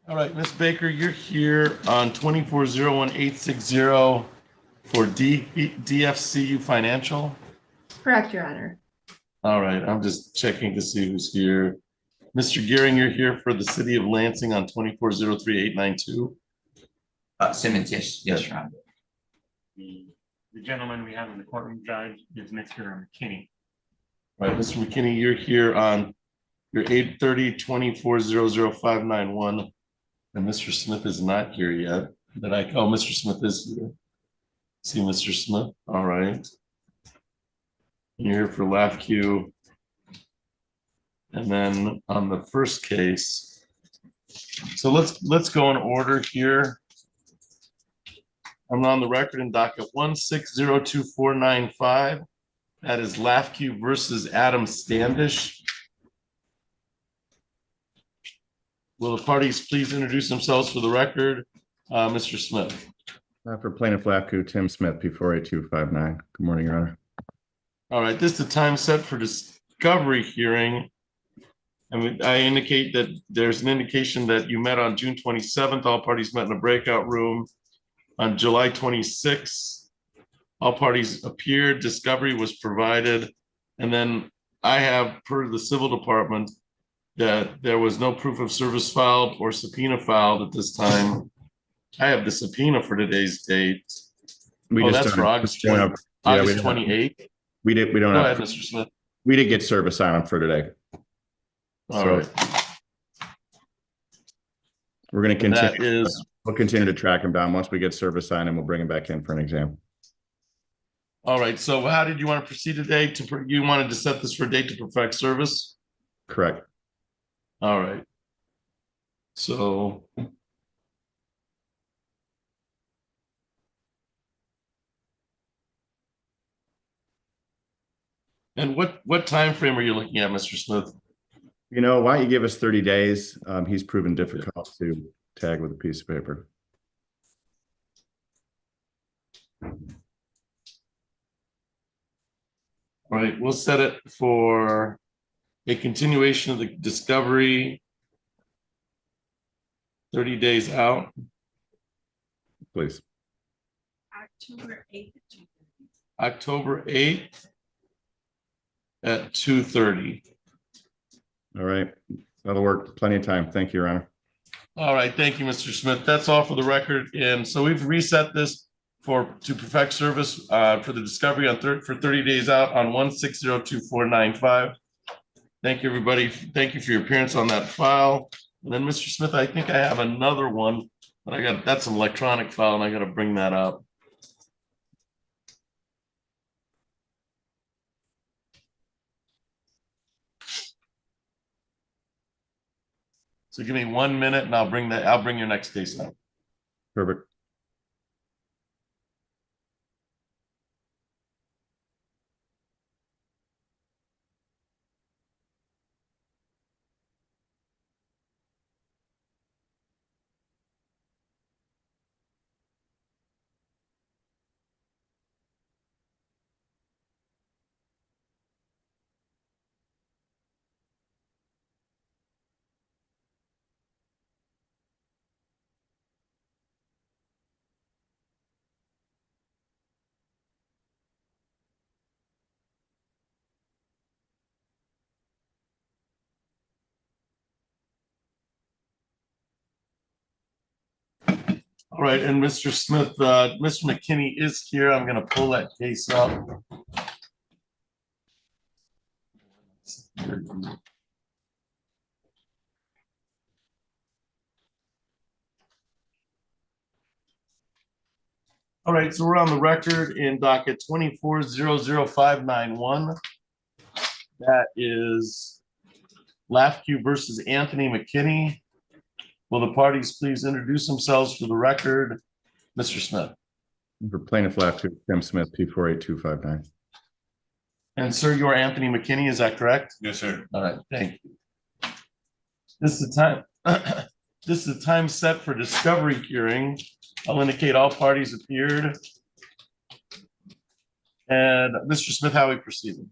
All right, Ms. Baker, you're here on 2401860 for DFCU Financial. Correct, Your Honor. All right, I'm just checking to see who's here. Mr. Gearing, you're here for the City of Lansing on 2403892. Simmons, yes, Your Honor. The gentleman we have in the courtroom, Judge, is Mr. McKinney. All right, Mr. McKinney, you're here on your 830-2400591. And Mr. Smith is not here yet. Mr. Smith is here. See Mr. Smith. All right. You're here for LAFQ. And then on the first case, so let's go in order here. I'm on the record in docket 1602495. That is LAFQ versus Adam Standish. Will the parties please introduce themselves for the record? Mr. Smith. For plaintiff LAFQ, Tim Smith, P48259. Good morning, Your Honor. All right, this is the time set for discovery hearing. I indicate that there's an indication that you met on June 27th. All parties met in a breakout room. On July 26th, all parties appeared. Discovery was provided. And then I have, per the civil department, that there was no proof of service filed or subpoena filed at this time. I have the subpoena for today's date. That's for August 28th. We don't Go have, ahead, Mr. Smith. we did get service on them for today. All So right. We're going to continue. That is, We'll continue to track them down. Once we get service on them, we'll bring them back in for an exam. all right. So how did you want to proceed today? You wanted to set this for a date to perfect service? Correct. All right. So and what time frame are you looking at, Mr. Smith? You know, why don't you give us 30 days? He's proven difficult to tag with a piece of paper. All right, we'll set it for a continuation of the discovery 30 days out. Please. October 8th. At 2:30. All right. That'll work. Plenty of time. Thank you, Your Honor. All right, thank you, Mr. Smith. That's all for the record. And so we've reset this to perfect service for the discovery for 30 days out on 1602495. Thank you, everybody. Thank you for your appearance on that file. And then, Mr. Smith, I think I have another one, but that's an electronic file, and I got to bring that up. So give me 1 minute and I'll bring your next case up. Perfect. All right, and Mr. Smith, Mr. McKinney is here. I'm going to pull that case up. All right, so we're on the record in docket 2400591. That is LAFQ versus Anthony McKinney. Will the parties please introduce themselves for the record? Mr. Smith. For plaintiff LAFQ, Tim Smith, P48259. And sir, you're Anthony McKinney, is that correct? Yes, sir. All right, thank you. This is the time. This is the time set for discovery hearing. I'll indicate all parties appeared. And Mr. Smith, how are we proceeding?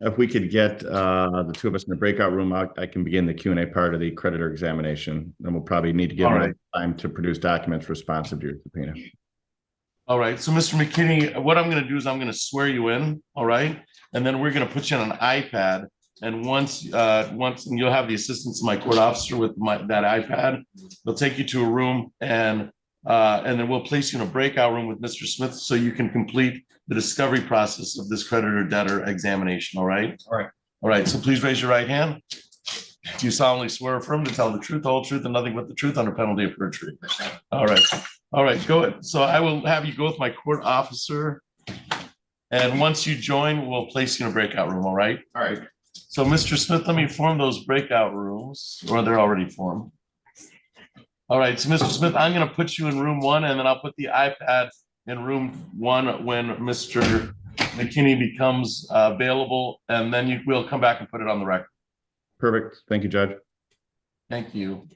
If we could get the two of us in the breakout room, I can begin the Q&A part of the creditor examination. Then we'll probably need to give All more right. time to produce documents responsive to your subpoena. All right, so Mr. McKinney, what I'm gonna do is I'm gonna swear you in, all right? And then we're gonna put you on an iPad. And once and you'll have the assistance of my court officer with that iPad. They'll take you to a room and then we'll place you in a breakout room with Mr. Smith so you can complete the discovery process of this creditor debtor examination, all right? All right. All right, so please raise your right hand. Do you solemnly swear or affirm to tell the truth, the whole truth, and nothing but the truth under penalty of perjury? All right. All right, go ahead. So I will have you go with my court officer. And once you join, we'll place you in a breakout room, all right? All right. So Mr. Smith, let me form those breakout rooms, or they're already formed. All right, so Mr. Smith, I'm gonna put you in room 1 and then I'll put the iPad in room 1 when Mr. McKinney becomes available, and then we'll come back and put it on the record. Perfect. Thank you, Judge. Thank you.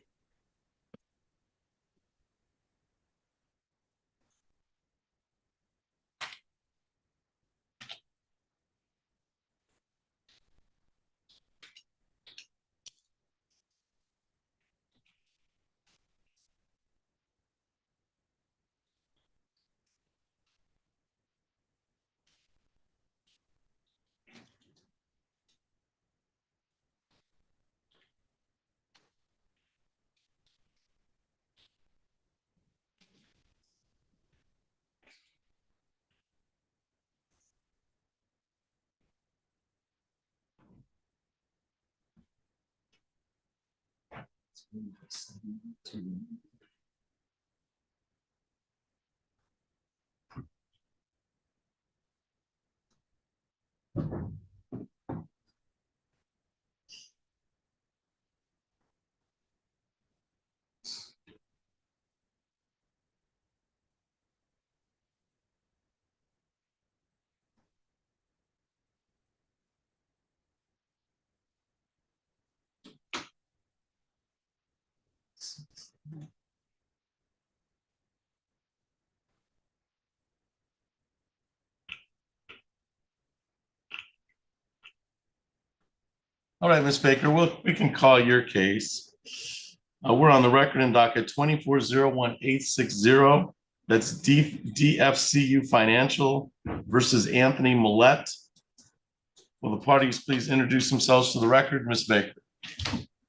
All right, Ms. Baker, we can call your case. We're on the record in docket 2401860. That's DFCU Financial versus Anthony Millette. Will the parties please introduce themselves to the record? Ms. Baker.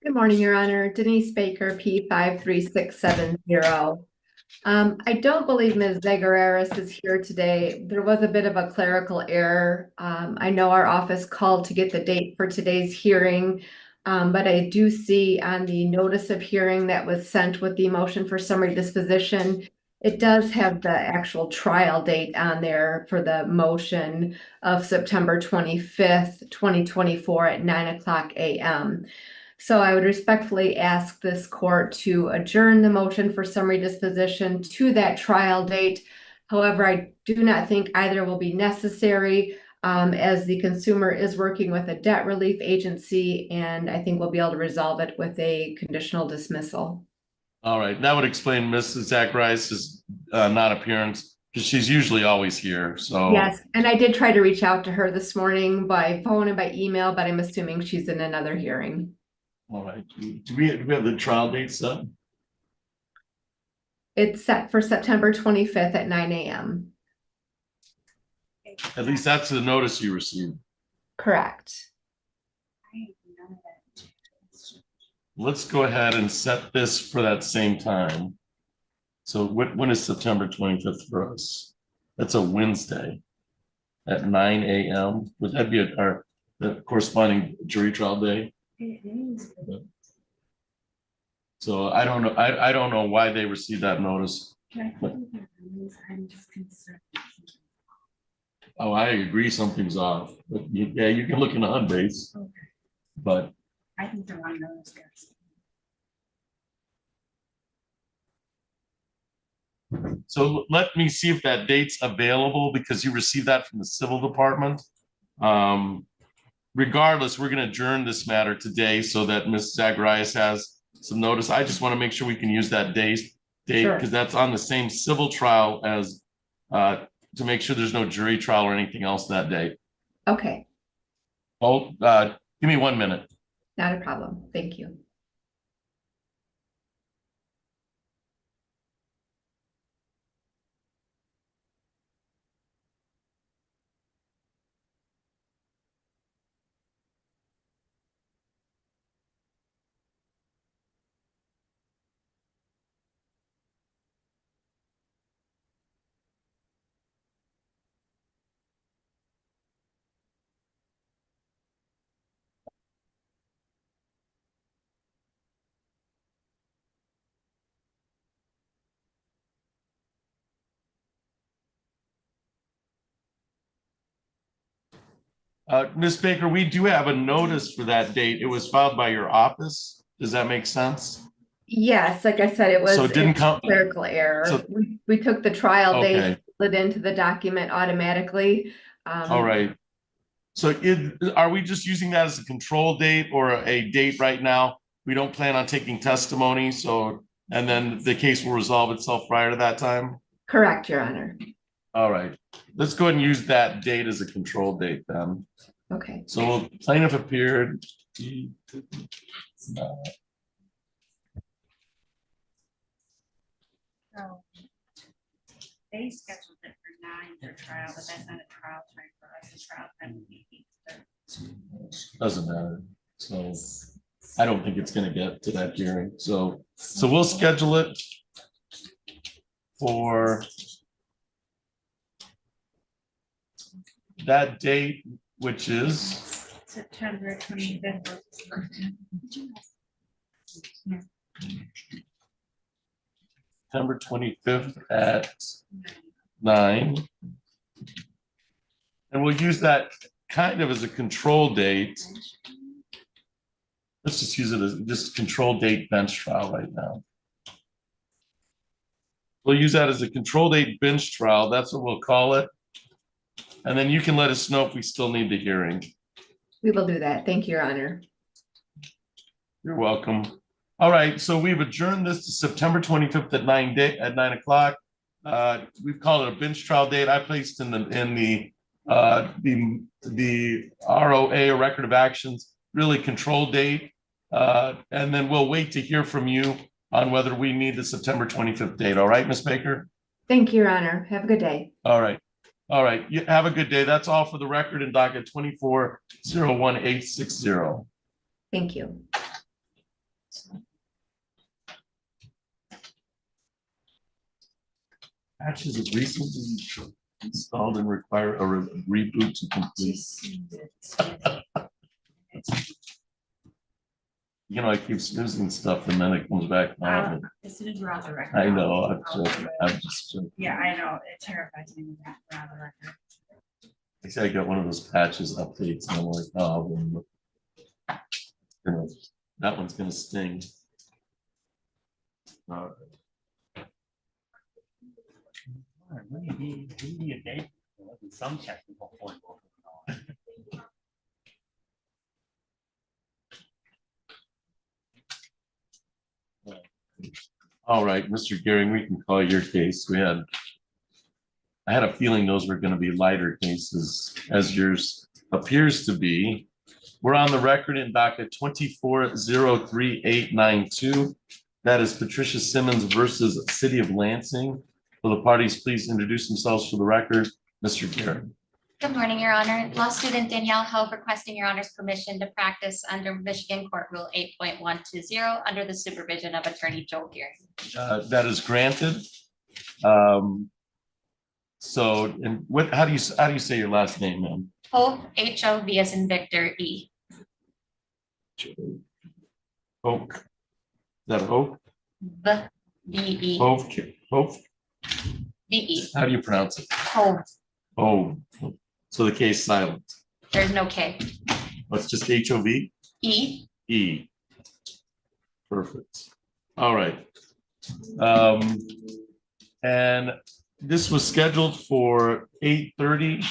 Good morning, Your Honor. Denise Baker, P 53670. I don't believe Ms. Zagoraris is here today. There was a bit of a clerical error. I know our office called to get the date for today's hearing, but I do see on the notice of hearing that was sent with the motion for summary disposition, it does have the actual trial date on there for the motion of September 25th, 2024 at 9:00 a.m. So I would respectfully ask this court to adjourn the motion for summary disposition to that trial date. However, I do not think either will be necessary as the consumer is working with a debt relief agency, and I think we'll be able to resolve it with a conditional dismissal. All right, that would explain Mrs. Zacharias' non-appearance, because she's usually always here, so. Yes, and I did try to reach out to her this morning by phone and by email, but I'm assuming she's in another hearing. All right, do we have the trial date set? It's set for September 25th at 9 a.m. At least that's the notice you received. Correct. Let's go ahead and set this for that same time. So when is September 25th for us? That's a Wednesday at 9 a.m. Would that be the corresponding jury trial day? It is. So I don't know. I don't know why they received that notice. Can I put that notice? I'm just concerned. Oh, I agree, something's off. But yeah, you can look in the HUD base, Okay. but I think the wrong notice gets. so let me see if that date's available, because you received that from the civil department. Regardless, we're going to adjourn this matter today so that Ms. Zacharias has some notice. I just want to make sure we can use that date Sure. because that's on the same civil trial as to make sure there's no jury trial or anything else that day. Okay. Hold, give me 1 minute. Not a problem. Thank you. Ms. Baker, we do have a notice for that date. It was filed by your office. Does that make sense? Yes, like I said, it was So it didn't a come. clerical error. So- We took the trial date, Okay, put it into the document automatically. all right. So are we just using that as a control date or a date right now? We don't plan on taking testimony, so, and then the case will resolve itself prior to that time? Correct, Your Honor. All right, let's go ahead and use that date as a control date then. Okay. So plaintiff appeared. So they scheduled it for 9 for trial, but that's not a trial time for us. The trial time would be 8:30. Doesn't matter. So I don't think it's gonna get to that hearing. So we'll schedule it for that date, which is September 25th. September 25th at 9. And we'll use that kind of as a control date. Let's just use it as just control date bench trial right now. We'll use that as a control date bench trial. That's what we'll call it. And then you can let us know if we still need the hearing. We will do that. Thank you, Your Honor. You're welcome. All right, so we've adjourned this to September 25th at 9 o'clock. We've called it a bench trial date. I placed in the ROA, or record of actions, really control date. And then we'll wait to hear from you on whether we need the September 25th date. All right, Ms. Baker? Thank you, Your Honor. Have a good day. All right. All right. You have a good day. That's all for the record in docket 24-01860. Thank you. Patches have recently installed and require a reboot to complete. You know, I keep snoozing stuff and then it comes back on. As soon as we're on the record. I know, I'm just joking. Yeah, I know. It terrifies me when we're on the record. I say I got one of those patches updates and I'm like, oh, well, that one's gonna sting. All right. We need a date. Some technical point. All right, Mr. Gehring, we can call your case. I had a feeling those were gonna be lighter cases, as yours appears to be. We're on the record in docket 24-03892. That is Patricia Simmons versus City of Lansing. Will the parties please introduce themselves for the record? Mr. Gehring. Good morning, Your Honor. Law student Danielle Hope requesting Your Honor's permission to practice under Michigan Court Rule 8.120 under the supervision of Attorney Joe Gehring. That is granted. So, and how do you say your last name, ma'am? Hope, H-O-V as in Victor, E. Hope. Is that Hope? V-E. Hope. Hope. V-E. How do you pronounce it? Hope. Oh, so the K is silent. There's no K. It's just H-O-V? E. E. Perfect. All right. And this was scheduled for 8:30.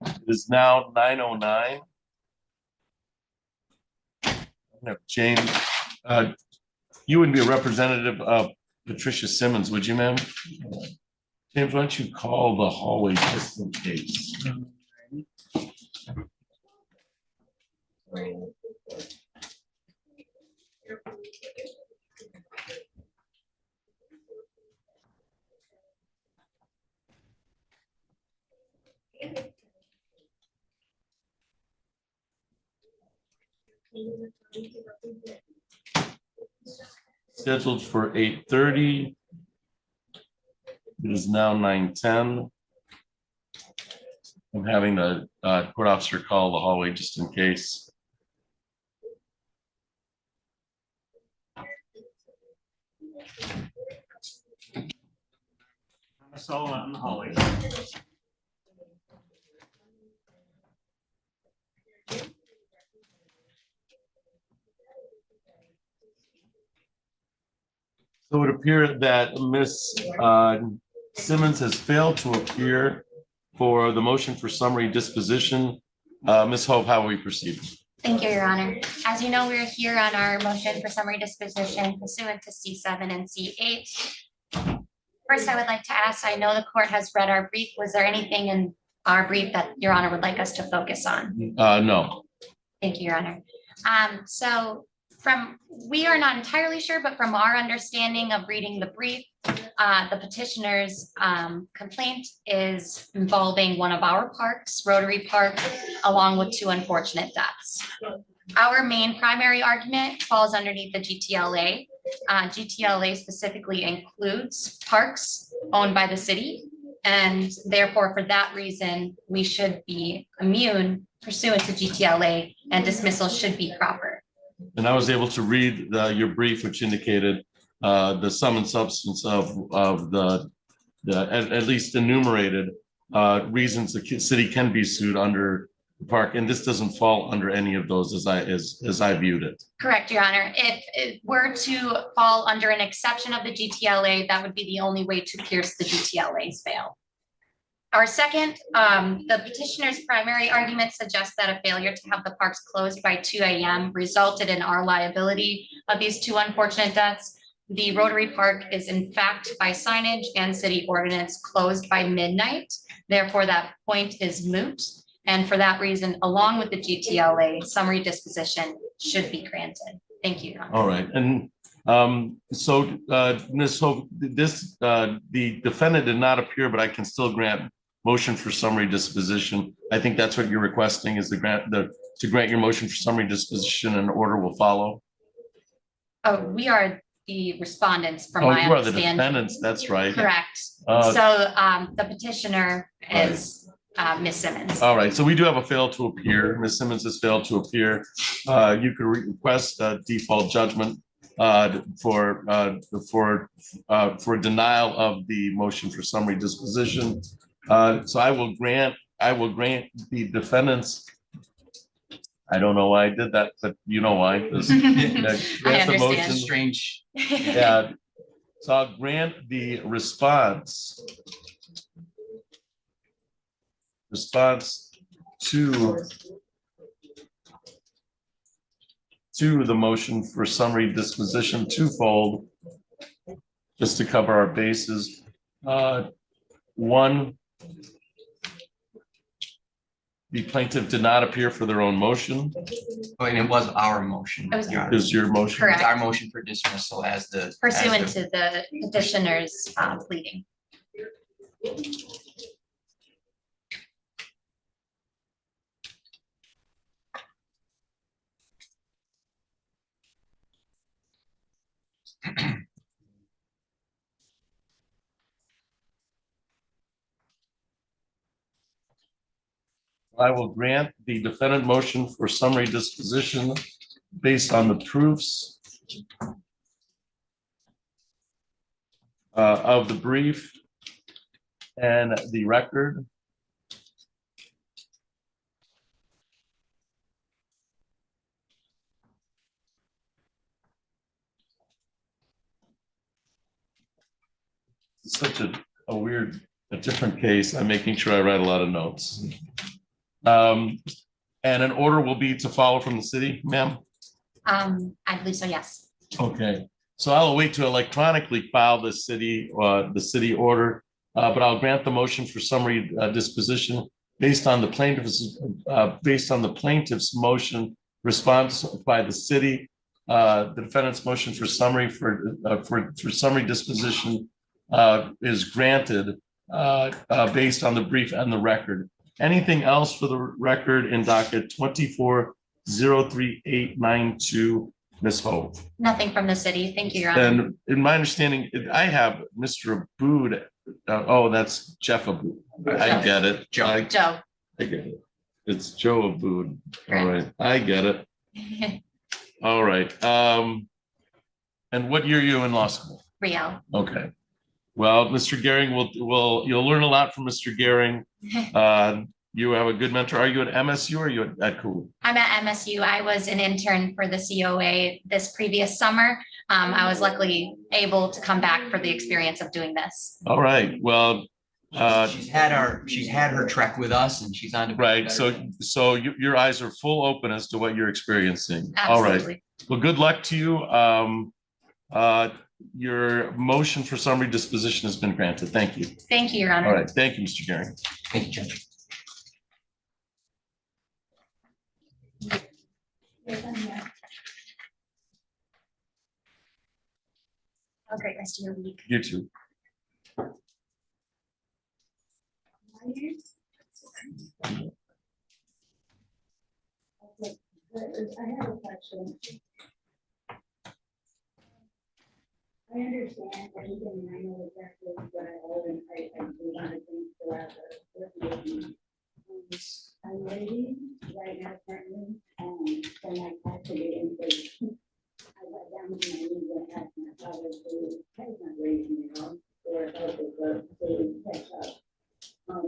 It is now 9:09. James, you would be a representative of Patricia Simmons, would you, ma'am? James, why don't you call the hallway just in case? Scheduled for 8:30. It is now 9:10. I'm having the court officer call the hallway just in case. That's all out in the hallway. So it would appear that Ms. Simmons has failed to appear for the motion for summary disposition. Ms. Hope, how will we proceed? Thank you, Your Honor. As you know, we're here on our motion for summary disposition pursuant to C7 and C8. First, I would like to ask, I know the court has read our brief. Was there anything in our brief that Your Honor would like us to focus on? No. Thank you, Your Honor. We are not entirely sure, but from our understanding of reading the brief, the petitioner's complaint is involving one of our parks, Rotary Park, along with 2 unfortunate deaths. Our main primary argument falls underneath the GTLA. GTLA specifically includes parks owned by the city, and therefore, for that reason, we should be immune pursuant to GTLA, and dismissal should be proper. And I was able to read your brief, which indicated the sum and substance of the at least enumerated reasons the city can be sued under the park, and this doesn't fall under any of those as I viewed it. Correct, Your Honor. If it were to fall under an exception of the GTLA, that would be the only way to pierce the GTLA's veil. Our second, the petitioner's primary argument suggests that a failure to have the parks closed by 2 a.m. resulted in our liability of these 2 unfortunate deaths. The Rotary Park is in fact by signage and city ordinance closed by midnight. Therefore, that point is moot. And for that reason, along with the GTLA, summary disposition should be granted. Thank you, Your Honor. All right, and so Ms. Hope, the defendant did not appear, but I can still grant motion for summary disposition. I think that's what you're requesting, is to grant your motion for summary disposition, and order will follow. Oh, we are the respondents from Oh, my you are the understanding. defendants, that's right. Correct. Uh, So the petitioner is Ms. Simmons. All right, so we do have a fail to appear. Ms. Simmons has failed to appear. You could request a default judgment for denial of the motion for summary disposition. So I will grant the defendants. I don't know why I did that, but you know why. Grant the motion. understand. Strange. Yeah. So I'll grant the response to the motion for summary disposition twofold, just to cover our bases. One, the plaintiff did not appear for their own motion. Oh, and it was our motion. It was- Your Honor. Is your motion? Correct. It's our motion for dismissal as the. Pursuant to the petitioner's pleading. I will grant the defendant motion for summary disposition based on the proofs of the brief and the record. It's such a weird, a different case. I'm making sure I write a lot of notes. And an order will be to follow from the city, ma'am? I believe so, yes. Okay, so I'll wait to electronically file the city order, but I'll grant the motion for summary disposition based on the plaintiff's motion response by the city. The defendant's motion for summary for summary disposition is granted based on the brief and the record. Anything else for the record in docket 24-03892, Ms. Hope? Nothing from the city. Thank you, Your Honor. And in my understanding, I have Mr. Abood. Oh, that's Jeff Abood. I get it. Joe. I Joe. get it. It's Joe Abood. All Correct. right. I get it. All right. And what year are you in law school? Riel. Okay. Well, Mr. Gehring, you'll learn a lot from Mr. Gehring. You have a good mentor. Are you at MSU or are you at Cooley? I'm at MSU. I was an intern for the COA this previous summer. I was luckily able to come back for the experience of doing this. All right. Well, She's had her trek with us and she's on to. right. So your eyes are full open as to what you're experiencing. All right. Absolutely. Well, good luck to you. Your motion for summary disposition has been granted. Thank you. Thank you, Your Honor. All right. Thank you, Mr. Gehring. Thank you, Judge. Have a great rest of your week. You too. I have a question. I understand everything, and I know exactly what I owe, and I do want to think throughout the meeting. I'm waiting right now currently, for my car to get in place. I got down on my knees and asked my father to take my raising, or help it to catch up.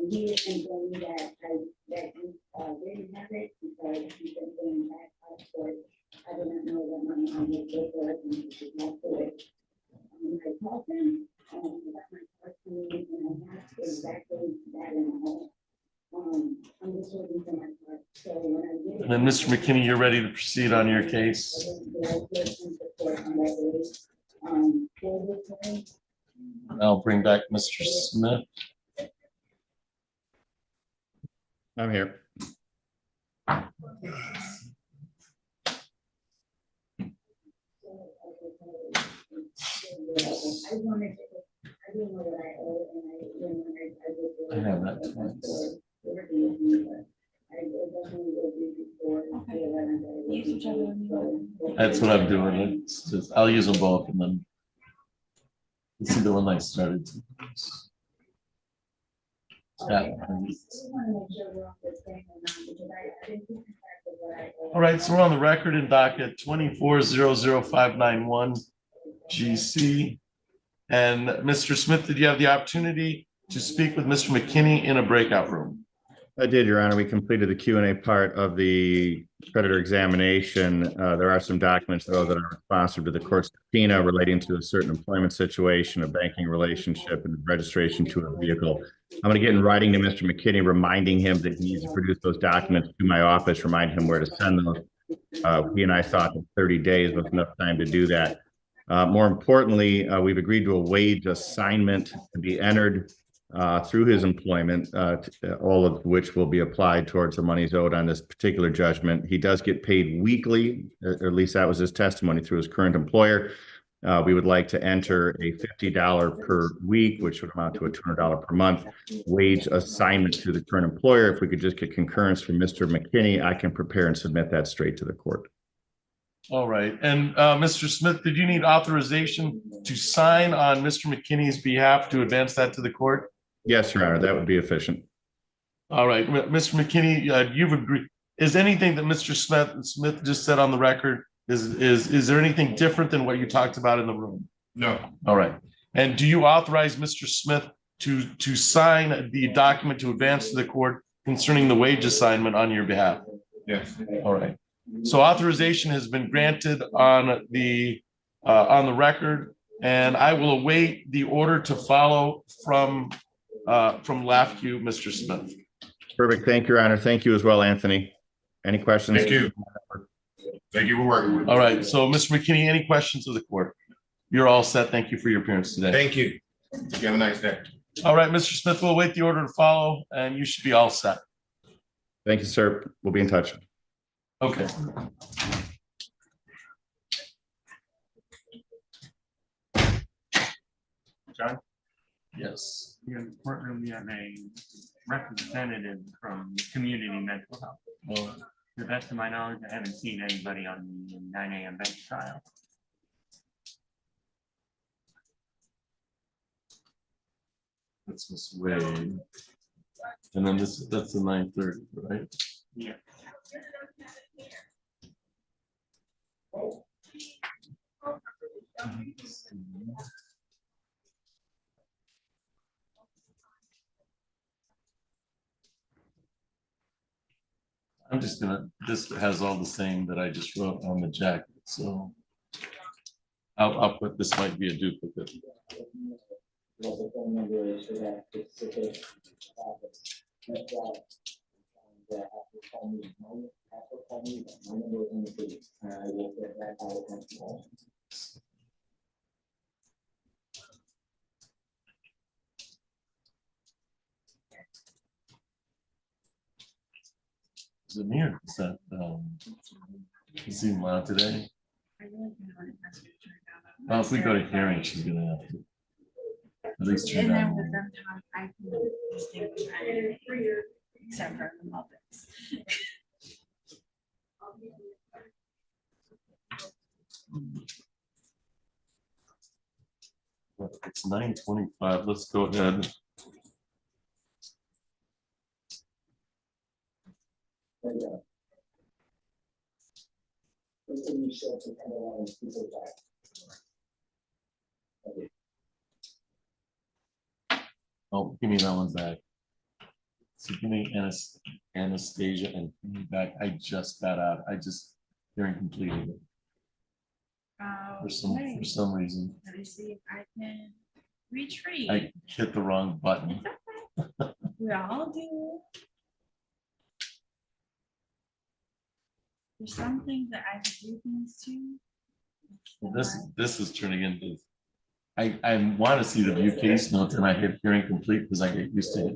He is informed me that he didn't have it because he's been going back out for it. I did not know that my mom was with her and she did not do it. I called him, about my car coming in, and I asked exactly that in the home. I'm just waiting for my car. So when I get it. And then, Mr. McKinney, you're ready to proceed on your case. I'll bring back Mr. Smith. I'm here. I have that twice. That's what I'm doing. It's just, I'll use them both and then this is the one I started. Yeah. All right, so we're on the record in docket 24-00591 GC. And Mr. Smith, did you have the opportunity to speak with Mr. McKinney in a breakout room? I did, Your Honor. We completed the Q&A part of the creditor examination. There are some documents, though, that are responsive to the court's subpoena relating to a certain employment situation, a banking relationship, and registration to a vehicle. I'm going to get in writing to Mr. McKinney, reminding him that he needs to produce those documents to my office, remind him where to send those. He and I thought that 30 days was enough time to do that. More importantly, we've agreed to a wage assignment to be entered through his employment, all of which will be applied towards the monies owed on this particular judgment. He does get paid weekly, or at least that was his testimony through his current employer. We would like to enter a $50 per week, which would amount to a $200 per month wage assignment to the current employer. If we could just get concurrence from Mr. McKinney, I can prepare and submit that straight to the court. All right. And Mr. Smith, did you need authorization to sign on Mr. McKinney's behalf to advance that to the court? Yes, Your Honor, that would be efficient. All right, Mr. McKinney, you've agreed. Is anything that Mr. Smith just said on the record, is there anything different than what you talked about in the room? No. All right. And do you authorize Mr. Smith to sign the document to advance to the court concerning the wage assignment on your behalf? Yes. All right. So authorization has been granted on the record, and I will await the order to follow from LAFCU, Mr. Smith. Perfect. Thank you, Your Honor. Thank you as well, Anthony. Any questions? Thank you. Thank you for working with me. All right. So, Mr. McKinney, any questions of the court? You're all set. Thank you for your appearance today. Thank you. You have a nice day. All right, Mr. Smith, we'll await the order to follow, and you should be all set. Thank you, sir. We'll be in touch. Okay. John, Yes. here in the courtroom, we have a representative from Community Mental Health. Well, To the best of my knowledge, I haven't seen anybody on the 9 a.m. bench trial. that's Miss Wade. And then that's the 9:30, right? Yeah. I'm just gonna, this has all the same that I just wrote on the jacket, so. I'll put, this might be a duplicate. Is it me or is that, is he on today? I really don't know what it has to turn out. Well, if we go to hearing, she's gonna have to. At least turn And then down. with them talk, I can distinguish anything except for the Muppets. It's 9:25, let's go ahead. Oh, give me that one back. So give me Anastasia and give me back. I just got out. I just hearing completed it for some reason. Let me see if I can retreat. I hit the wrong button. It's okay. We all do. There's some things that I can do things to. This is turning into. I want to see the view case notes and I hit hearing complete because I get used to it.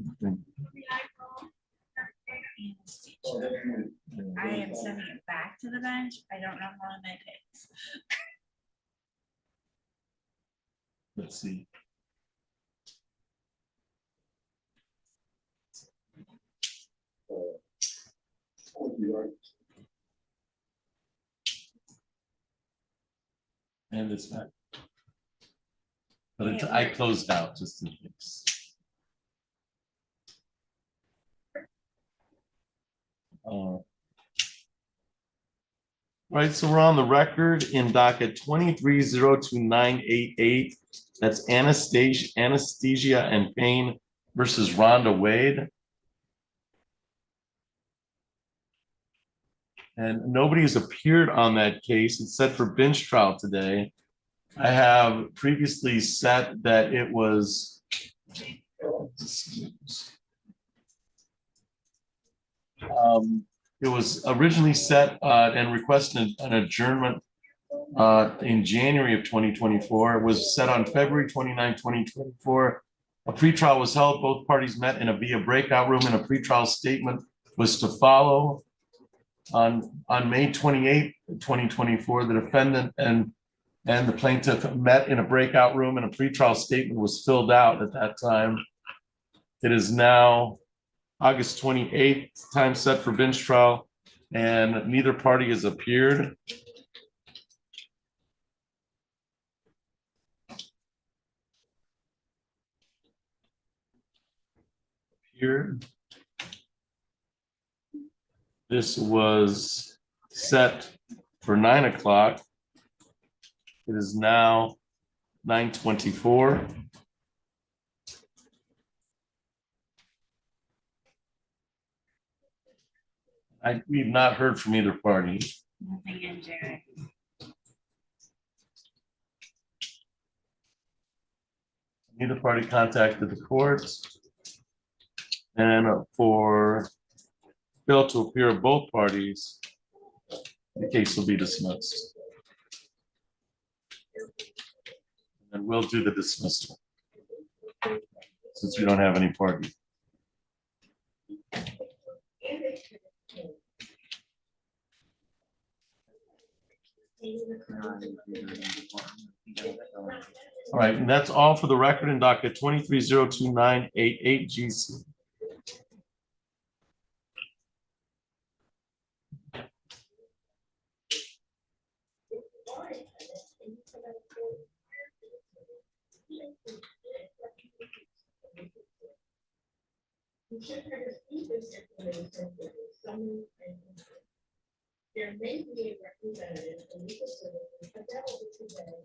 I am sending it back to the bench. I don't know how long that takes. Let's see. And it's back. But I closed out just in case. Right, so we're on the record in docket 23-02988. That's Anastasia and Payne versus Rhonda Wade. And nobody has appeared on that case. It's set for bench trial today. I have previously set that it was it was originally set and requested an adjournment in January of 2024. It was set on February 29, 2024. A pretrial was held. Both parties met in a via breakout room, and a pretrial statement was to follow. On May 28, 2024, the defendant and the plaintiff met in a breakout room, and a pretrial statement was filled out at that time. It is now August 28th, time set for bench trial, and neither party has appeared. This was set for 9 o'clock. It is now 9:24. We've not heard from either party. Nothing in Jared. Neither party contacted the courts. And for fail to appear of both parties, the case will be dismissed. And we'll do the dismissal since we don't have any party. All right, and that's all for the record in docket 23029888GC. There may be a representative from legal services available today.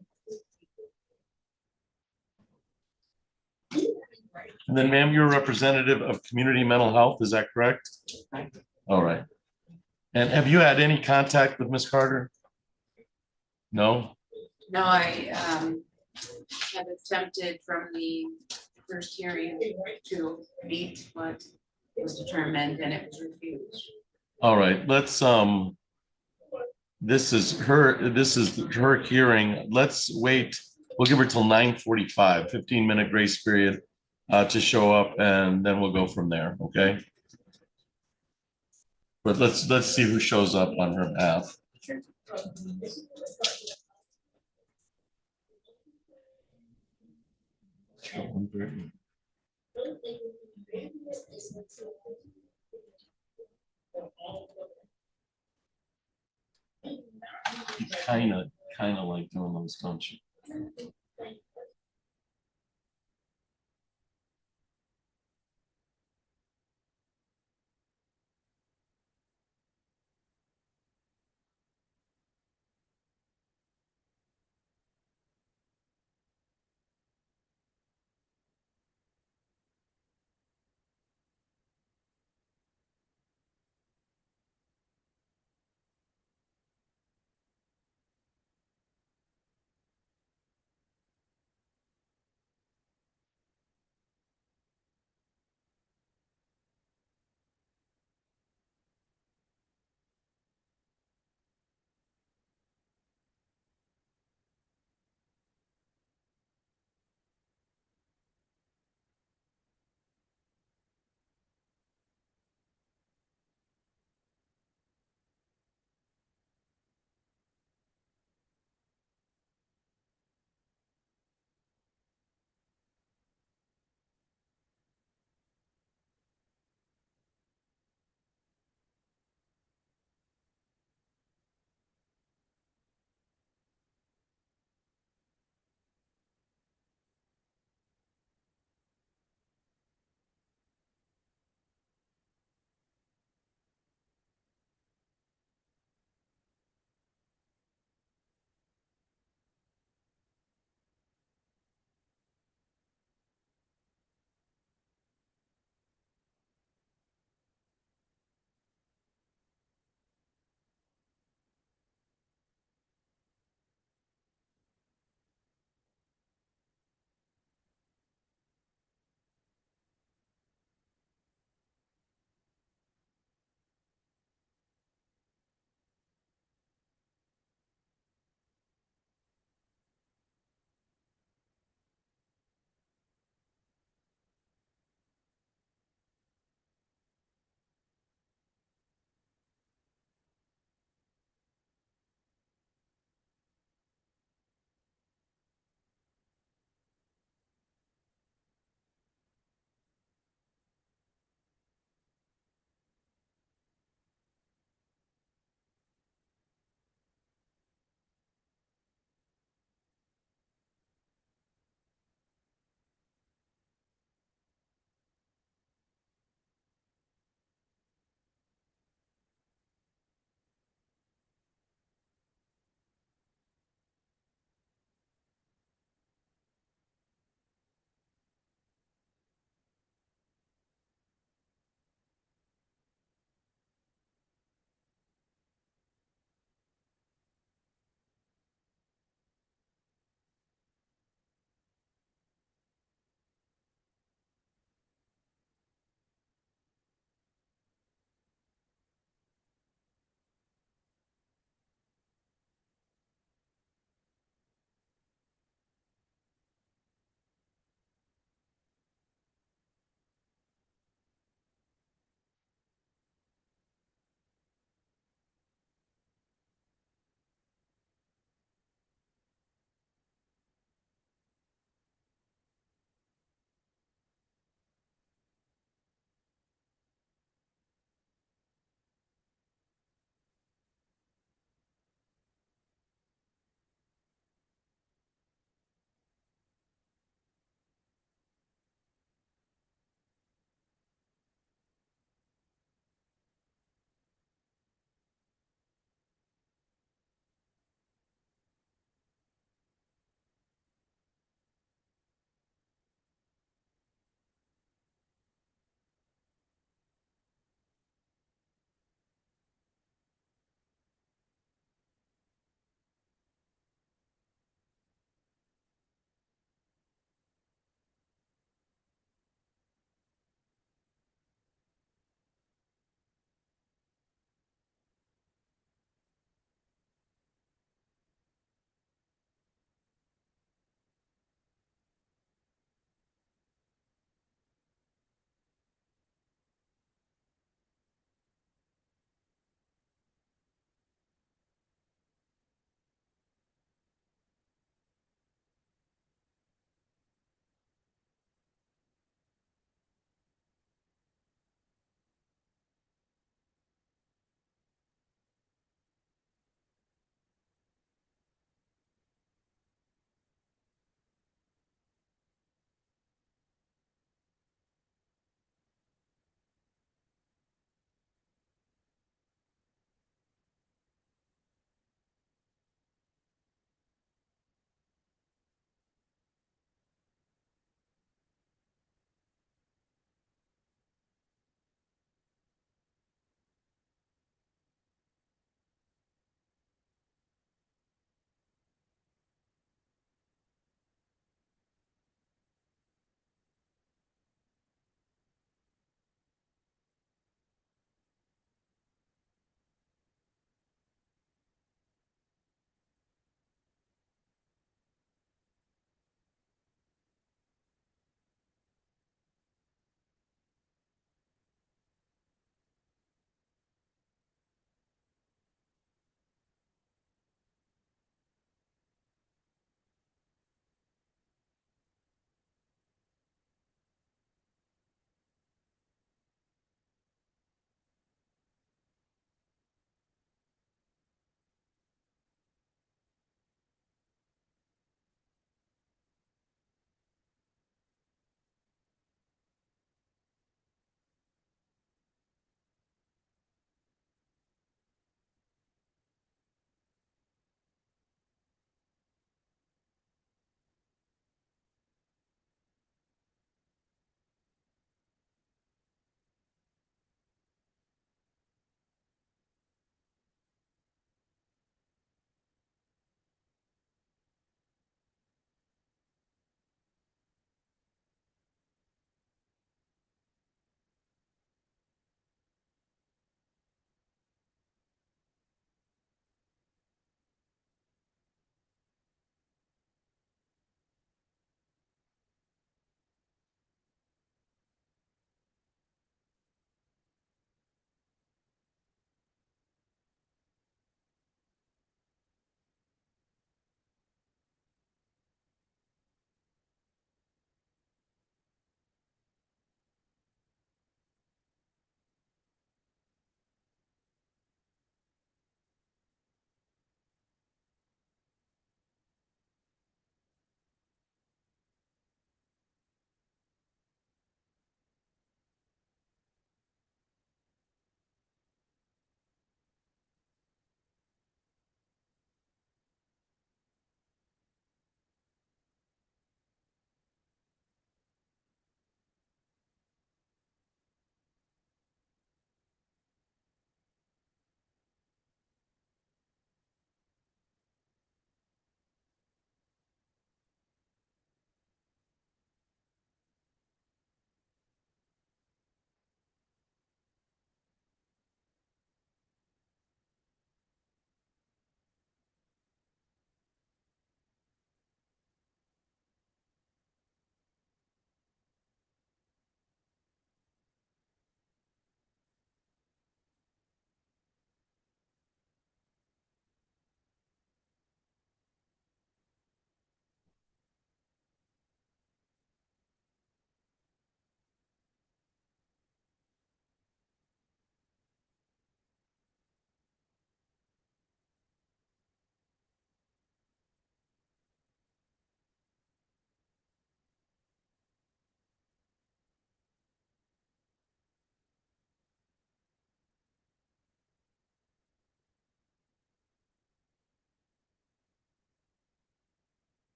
And then, ma'am, you're a representative of Community Mental Health, is that correct? All right. And have you had any contact with Ms. Carter? No? No, I have attempted from the first hearing to meet what was determined and it was refused. All right, let's, this is her hearing. Let's wait. We'll give her till 9:45, 15-minute grace period to show up, and then we'll go from there, okay? But let's see who shows up on her path. You kind of like doing those, don't you?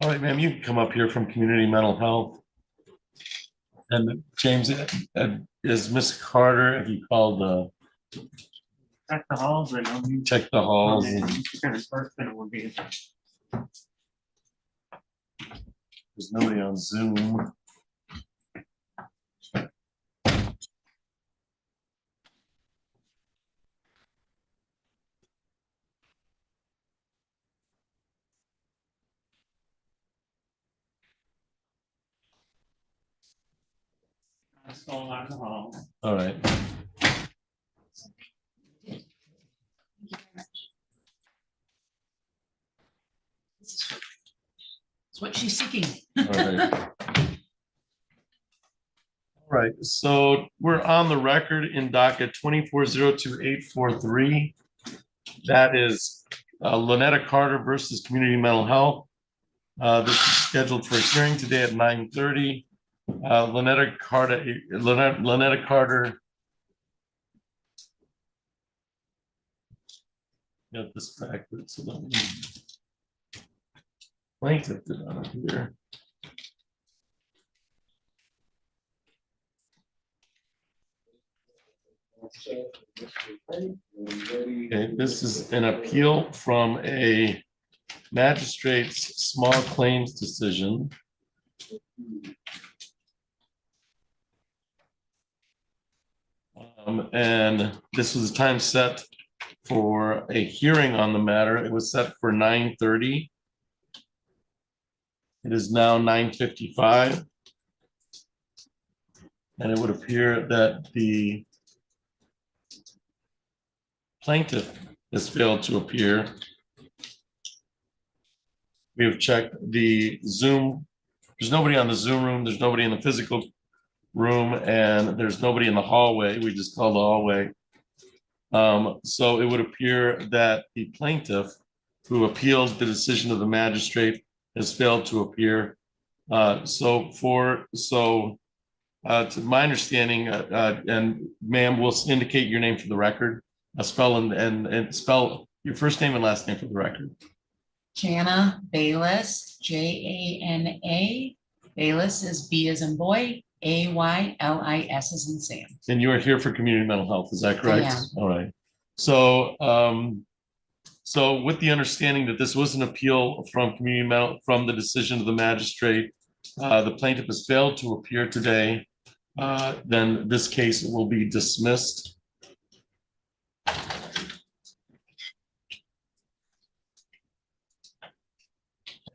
All right, ma'am, you can come up here from Community Mental Health. And James, is Miss Carter, have you called, Check the halls and I'll check the halls? first thing it will be. There's nobody on Zoom. That's all alcohol. All right. It's what she's seeking. All right. All right, so we're on the record in docket 2402843. That is Lynetta Carter versus Community Mental Health. This is scheduled for a hearing today at 9:30. Lynetta Carter. Got this backwards. So let me plaintiff did on here. Okay, this is an appeal from a magistrate's small claims decision. And this was a time set for a hearing on the matter. It was set for 9:30. It is now 9:55. And it would appear that the plaintiff has failed to appear. We have checked the Zoom. There's nobody on the Zoom room. There's nobody in the physical room, and there's nobody in the hallway. We just called the hallway. So it would appear that the plaintiff who appealed the decision of the magistrate has failed to appear. To my understanding, and ma'am, will indicate your name for the record, spell and spell your first name and last name for the record. Jana Bayless, Jana. Bayless is B as in boy, Aylis as in Sam. And you are here for community mental health, is that correct? I am. All right. So, so with the understanding that this was an appeal from from the decision of the magistrate, the plaintiff has failed to appear today, then this case will be dismissed.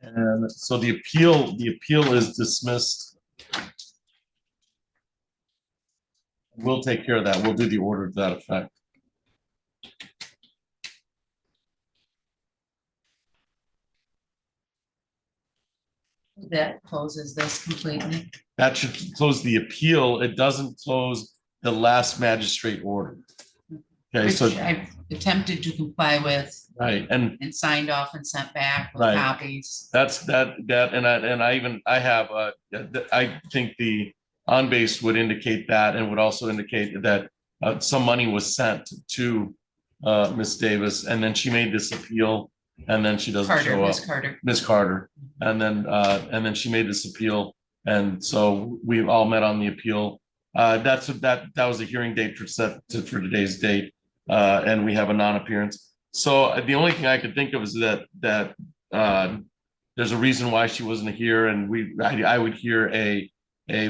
And so the appeal is dismissed. We'll take care of that. We'll do the order to that effect. That closes this completely. That should close the appeal. It doesn't close the last magistrate order. Okay, Which so I've attempted to comply with right, and and signed off and sent back with Right. copies. that's I think the on-base would indicate that, and would also indicate that some money was sent to Miss Davis, and then she made this appeal, and then she doesn't Carter, show up. Miss Carter. Miss Carter, and then she made this appeal, and so we've all met on the appeal. That was a hearing date for today's date, and we have a non-appearance. So the only thing I could think of is that there's a reason why she wasn't here, and I would hear a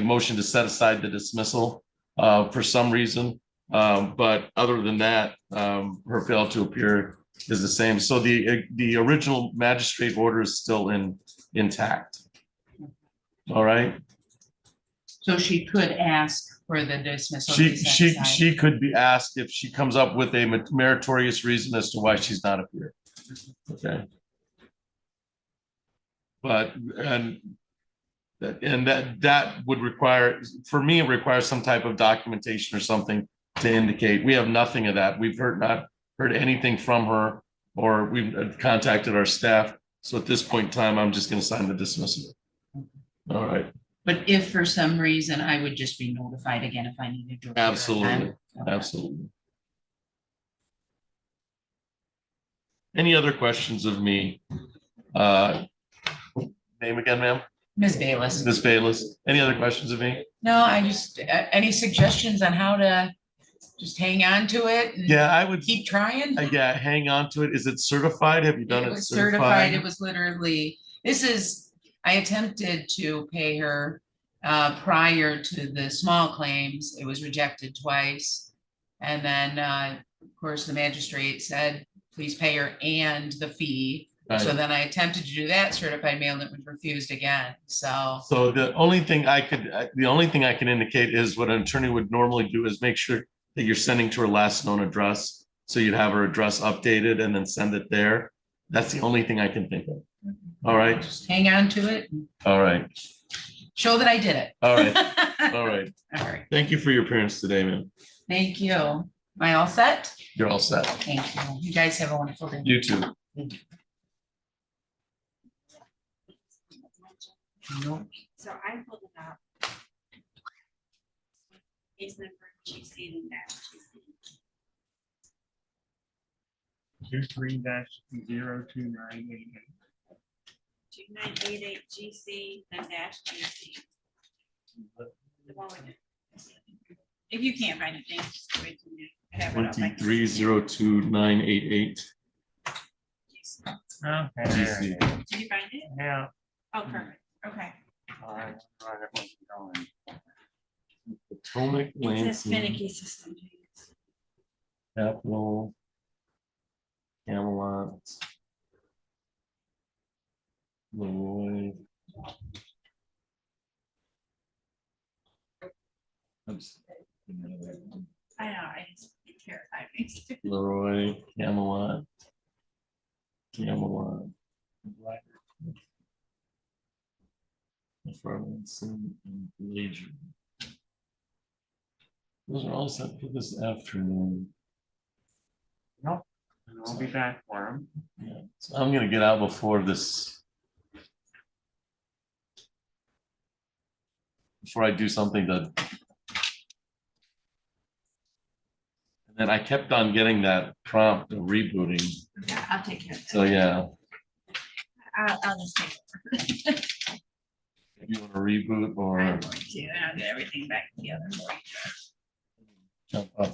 motion to set aside the dismissal for some reason. But other than that, her failure to appear is the same. So the original magistrate order is still intact. All right. So she could ask for the dismissal. to be set aside. She could be asked if she comes up with a meritorious reason as to why she's not appeared. Okay. But that would require, for me, it requires some type of documentation or something to indicate. We have nothing of that. We've not heard anything from her, or we've contacted our staff. So at this point in time, I'm just going to sign the dismissal. All right. But if for some reason, I would just be notified again if I needed to. appear. Absolutely. Okay. Absolutely. Any other questions of me? Name again, ma'am? Ms. Bayless. Ms. Bayless. Any other questions of me? No, I just, any suggestions on how to just hang on to it? And Yeah, I would, keep trying? yeah, hang on to it. Is it certified? Have you done It it was certified, it certified? was literally, I attempted to pay her prior to the small claims, it was rejected twice. And then, of course, the magistrate said, please pay her and the fee. So Right. then I attempted to do that certified mail and it was refused again, so. So the only thing I can indicate is what an attorney would normally do is make sure that you're sending to her last known address. So you'd have her address updated and then send it there. That's the only thing I can think of. All right, Just hang on to it, and all right, show that I did it. all right, all right. All right, Thank you for your appearance today, man. thank you. Am I all set? You're all set. Thank you. You guys have a wonderful day. You too. So I pulled it up. Case number GC and dash GC. 23-02988. 2988 GC then dash GC. The one with it. If you can't find anything, just go ahead and have it up. 23029888. Okay, there it is. Did you find it? Yeah. Oh, perfect. Okay. All right, all right, what's going? Potomac It's a Lansing, finicky system. Capital, Camelot, Leroy. I know, I just it terrified me. Leroy, Camelot, Camelot. Farmington and Leisure. Those are all set for this afternoon. Nope, and I'll be back for him. Yeah, so I'm gonna get out before this. Before I do something that. And then I kept on getting that prompt of rebooting, Yeah, I'll take care of that. so yeah, I'll just take it. if you wanna reboot I'm or going to, and I'll get everything back together. jump up